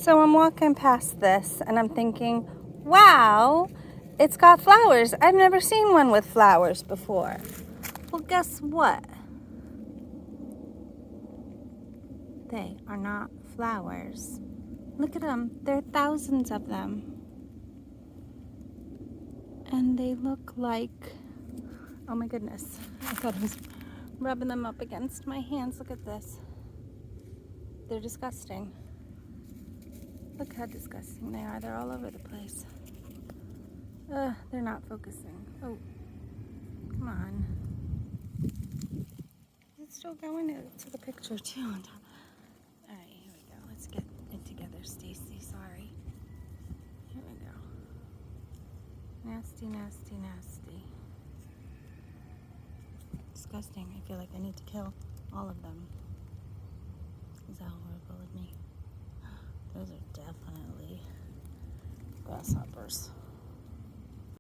So I'm walking past this and I'm thinking, wow, it's got flowers. I've never seen one with flowers before. Well, guess what? They are not flowers. Look at them. There are thousands of them. And they look like, oh my goodness. I thought I was rubbing them up against my hands. Look at this. They're disgusting. Look how disgusting they are. They're all over the place. They're not focusing. Oh, come on. It's still going to the picture too. All right, here we go. Let's get it together, Stacy. Sorry. Here we go. Nasty, nasty, nasty. Disgusting. I feel like I need to kill all of them. Is that horrible of me? Those are definitely grasshoppers.